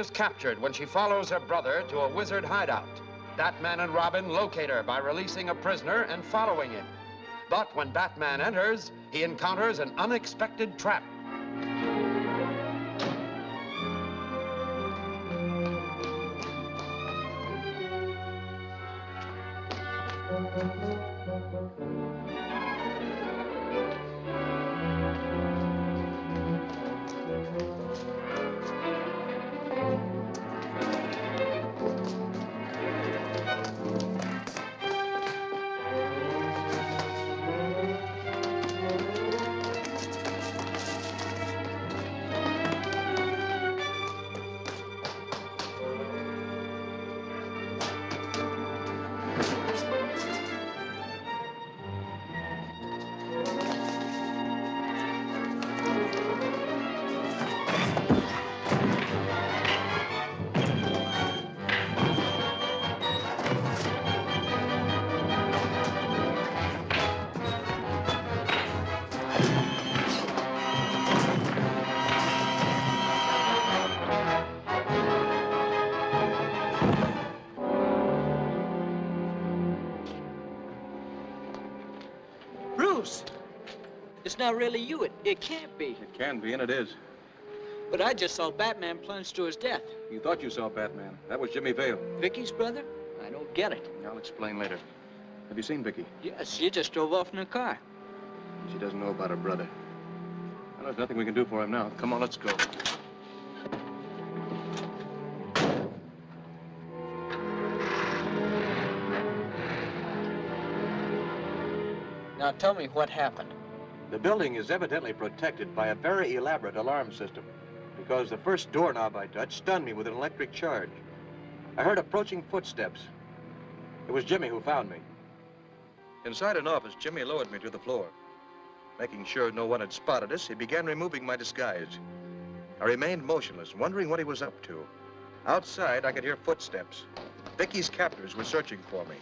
is captured when she follows her brother to a wizard hideout. Batman and Robin locate her by releasing a prisoner and following him. But when Batman enters, he encounters an unexpected trap. It's not really you. It can't be. It can be, and it is. But I just saw Batman plunge to his death. You thought you saw Batman. That was Jimmy Vale. Vicki's brother? I don't get it. I'll explain later. Have you seen Vicki? Yes, she just drove off in her car. She doesn't know about her brother. Well, there's nothing we can do for him now. Come on, let's go. Now tell me what happened. The building is evidently protected by a very elaborate alarm system because the first doorknob I touched stunned me with an electric charge. I heard approaching footsteps. It was Jimmy who found me. Inside an office, Jimmy lowered me to the floor. Making sure no one had spotted us, he began removing my disguise. I remained motionless, wondering what he was up to. Outside, I could hear footsteps. Vicki's captors were searching for me.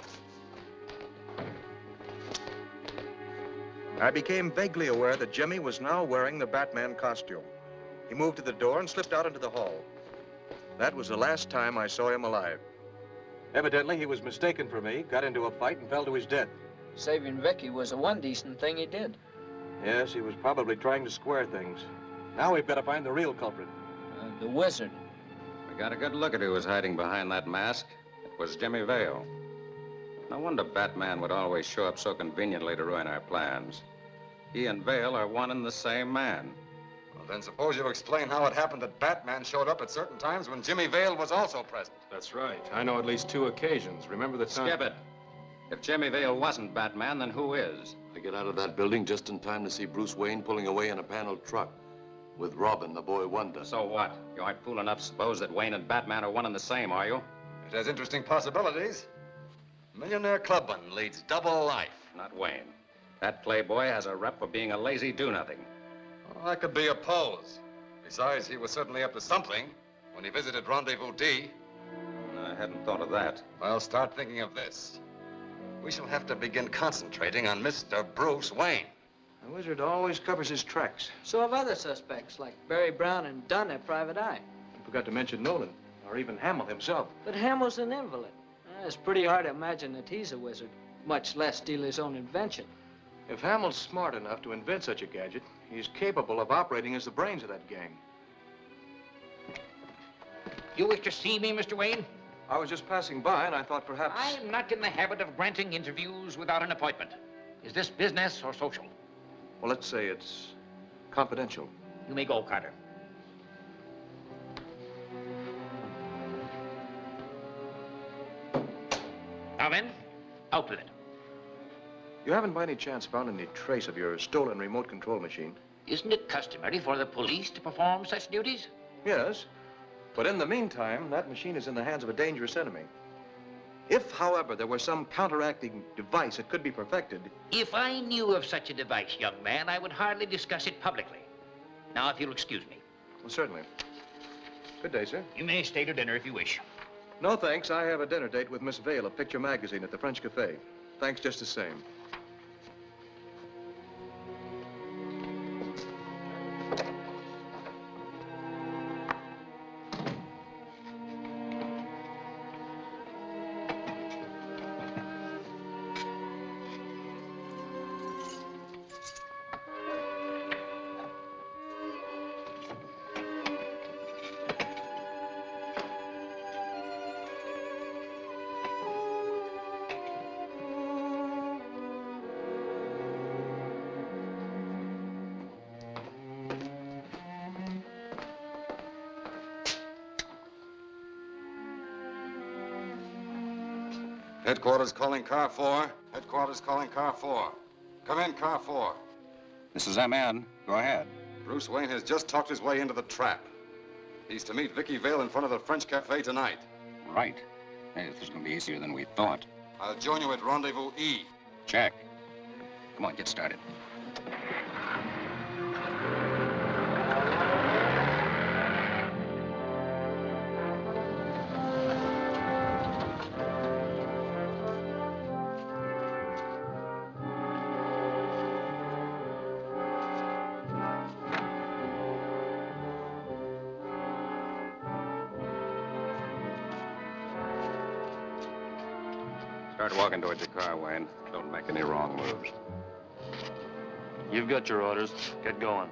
I became vaguely aware that Jimmy was now wearing the Batman costume. He moved to the door and slipped out into the hall. That was the last time I saw him alive. Evidently, he was mistaken for me, got into a fight, and fell to his death. Saving Vicki was the one decent thing he did. Yes, he was probably trying to square things. Now we've got to find the real culprit. The wizard. We got a good look at who was hiding behind that mask. It was Jimmy Vale. No wonder Batman would always show up so conveniently to ruin our plans. He and Vale are one and the same man. Well, then suppose you explain how it happened that Batman showed up at certain times when Jimmy Vale was also present. That's right. I know at least 2 occasions. Remember the time? Skip it. If Jimmy Vale wasn't Batman, then who is? I get out of that building just in time to see Bruce Wayne pulling away in a paneled truck with Robin, the boy wonder. So what? You aren't fool enough to suppose that Wayne and Batman are one and the same, are you? It has interesting possibilities. Millionaire clubman leads double life. Not Wayne. That playboy has a rep for being a lazy do-nothing. Well, that could be a pose. Besides, he was certainly up to something when he visited Rendezvous D. I hadn't thought of that. Well, start thinking of this. We shall have to begin concentrating on Mr. Bruce Wayne. The wizard always covers his tracks. So have other suspects, like Barry Brown and Dunn at Private Eye. I forgot to mention Nolan, or even Hamill himself. But Hamill's an invalid. It's pretty hard to imagine that he's a wizard, much less steal his own invention. If Hamill's smart enough to invent such a gadget, he's capable of operating as the brains of that gang. You wish to see me, Mr. Wayne? I was just passing by, and I thought perhaps... I am not in the habit of granting interviews without an appointment. Is this business or social? Well, let's say it's confidential. You may go, Carter. Now then, out with it. You haven't by any chance found any trace of your stolen remote control machine? Isn't it customary for the police to perform such duties? Yes, but in the meantime, that machine is in the hands of a dangerous enemy. If, however, there were some counteracting device that could be perfected... If I knew of such a device, young man, I would hardly discuss it publicly. Now, if you'll excuse me. Well, certainly. Good day, sir. You may stay to dinner if you wish. No, thanks. I have a dinner date with Miss Vale of Picture Magazine at the French Cafe. Thanks just the same. Headquarters calling car 4. Headquarters calling car 4. Come in, car 4. This is MN. Go ahead. Bruce Wayne has just talked his way into the trap. He's to meet Vicki Vale in front of the French Cafe tonight. Right. Hey, this is going to be easier than we thought. I'll join you at Rendezvous E. Check. Come on, get started. Start walking towards your car, Wayne. Don't make any wrong moves. You've got your orders. Get going.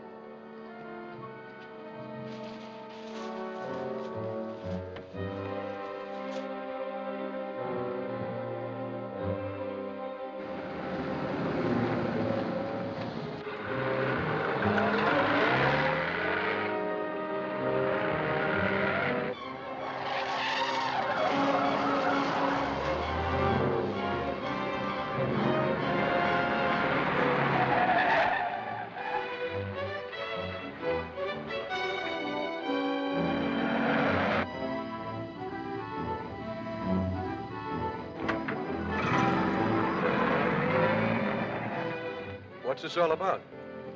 What's this all about?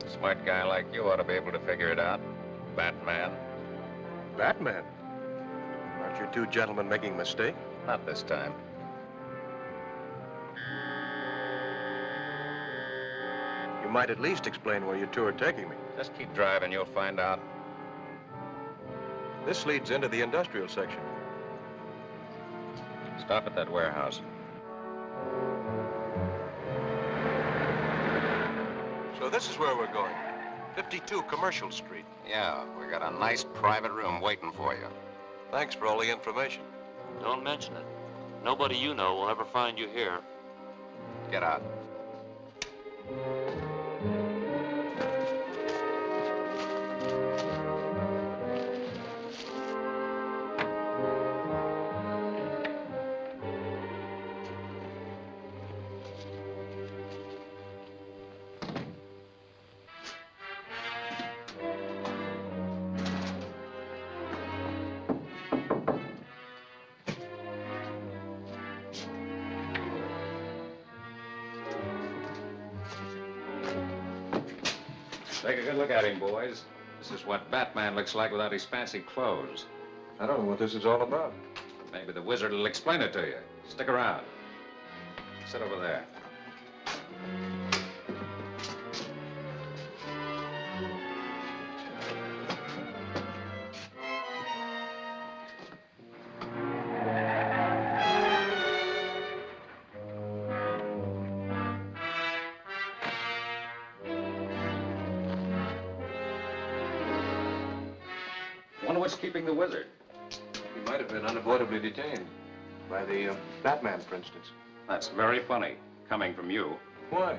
A smart guy like you ought to be able to figure it out. Batman. Batman? Aren't you two gentlemen making a mistake? Not this time. You might at least explain where you two are taking me. Just keep driving, you'll find out. This leads into the industrial section. Stop at that warehouse. So this is where we're going. 52 Commercial Street. Yeah, we got a nice private room waiting for you. Thanks for all the information. Don't mention it. Nobody you know will ever find you here. Get out. Take a good look at him, boys. This is what Batman looks like without his fancy clothes. I don't know what this is all about. Maybe the wizard will explain it to you. Stick around. Sit over there. Wonder what's keeping the wizard. He might have been unavoidably detained. By the Batman, for instance. That's very funny, coming from you. Why?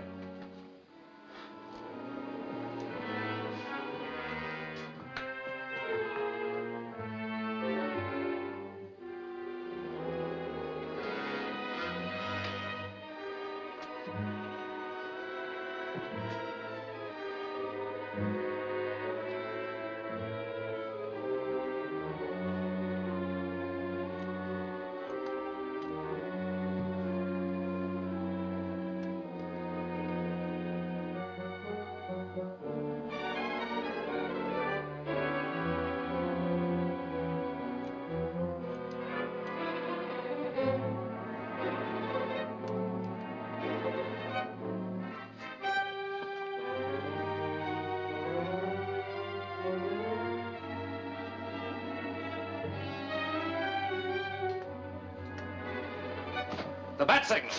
The bat signal.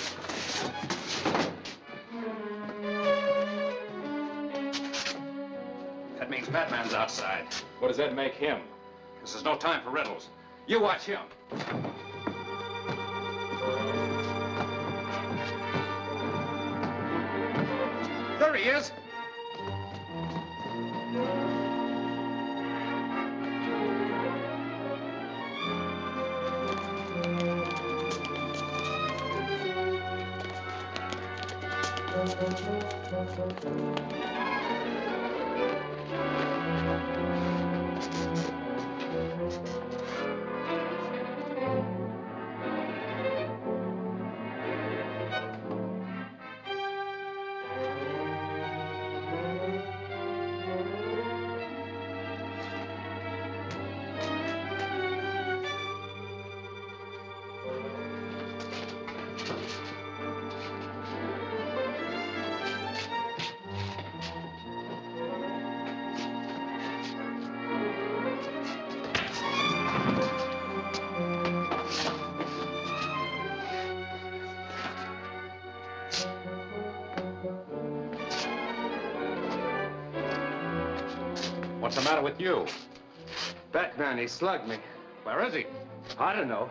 That means Batman's outside. What does that make him? This is no time for riddles. You watch him. There he is. What's the matter with you? Batman, he slugged me. Where is he? I don't know.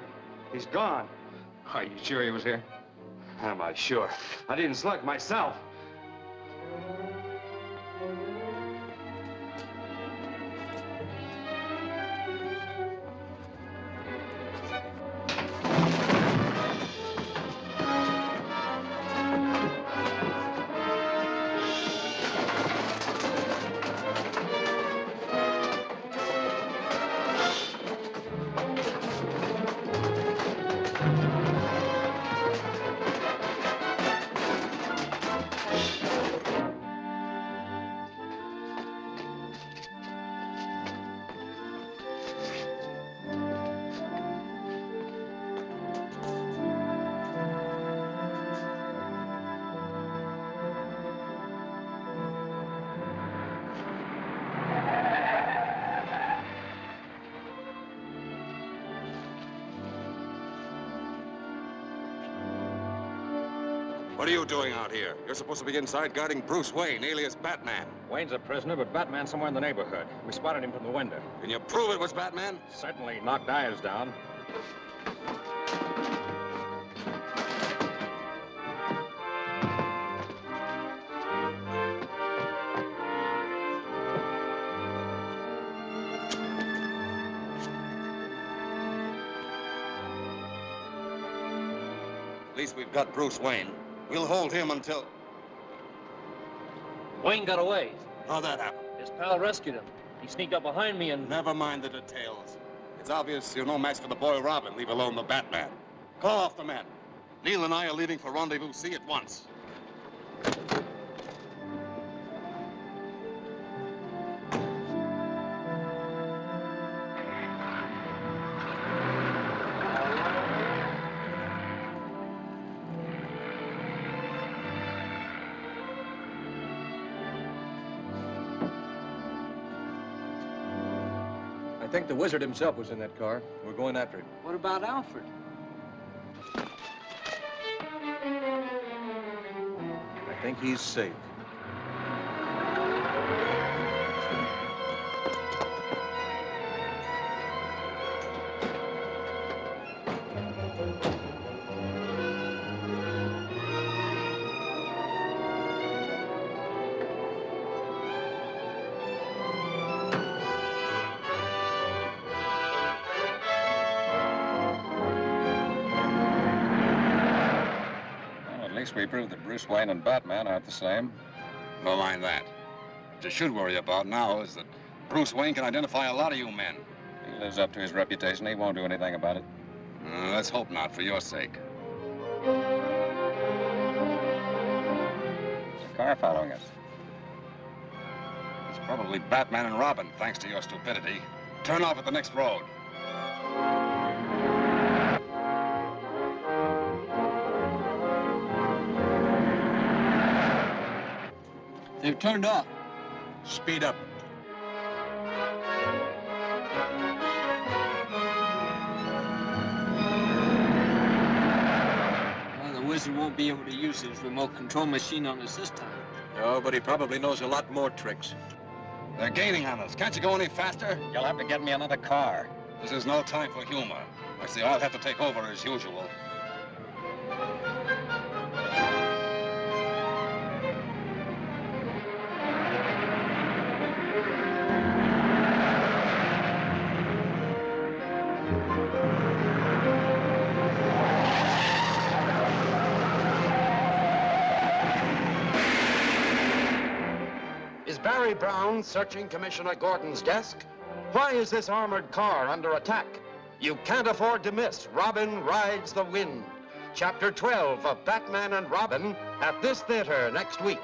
He's gone. Are you sure he was here? Am I sure? I didn't slug myself. What are you doing out here? You're supposed to be inside guarding Bruce Wayne, alias Batman. Wayne's a prisoner, but Batman's somewhere in the neighborhood. We spotted him from the window. Can you prove it was Batman? Certainly knocked Dyers down. At least we've got Bruce Wayne. We'll hold him until... Wayne got away. How'd that happen? His pal rescued him. He sneaked up behind me and... Never mind the details. It's obvious you're no match for the boy Robin, leave alone the Batman. Call off the men. Neil and I are leaving for Rendezvous C at once. I think the wizard himself was in that car. We're going after him. What about Alfred? I think he's safe. We proved that Bruce Wayne and Batman aren't the same. Don't mind that. What you should worry about now is that Bruce Wayne can identify a lot of you men. He lives up to his reputation. He won't do anything about it. Let's hope not, for your sake. There's a car following us. It's probably Batman and Robin, thanks to your stupidity. Turn off at the next road. They've turned off. Speed up. Well, the wizard won't be able to use his remote control machine on us this time. No, but he probably knows a lot more tricks. They're gaining on us. Can't you go any faster? You'll have to get me another car. This is no time for humor. I see I'll have to take over as usual. Harry Brown searching Commissioner Gordon's desk? Why is this armored car under attack? You can't afford to miss Robin Rides the Wind. Chapter 12 of Batman and Robin at this theater next week.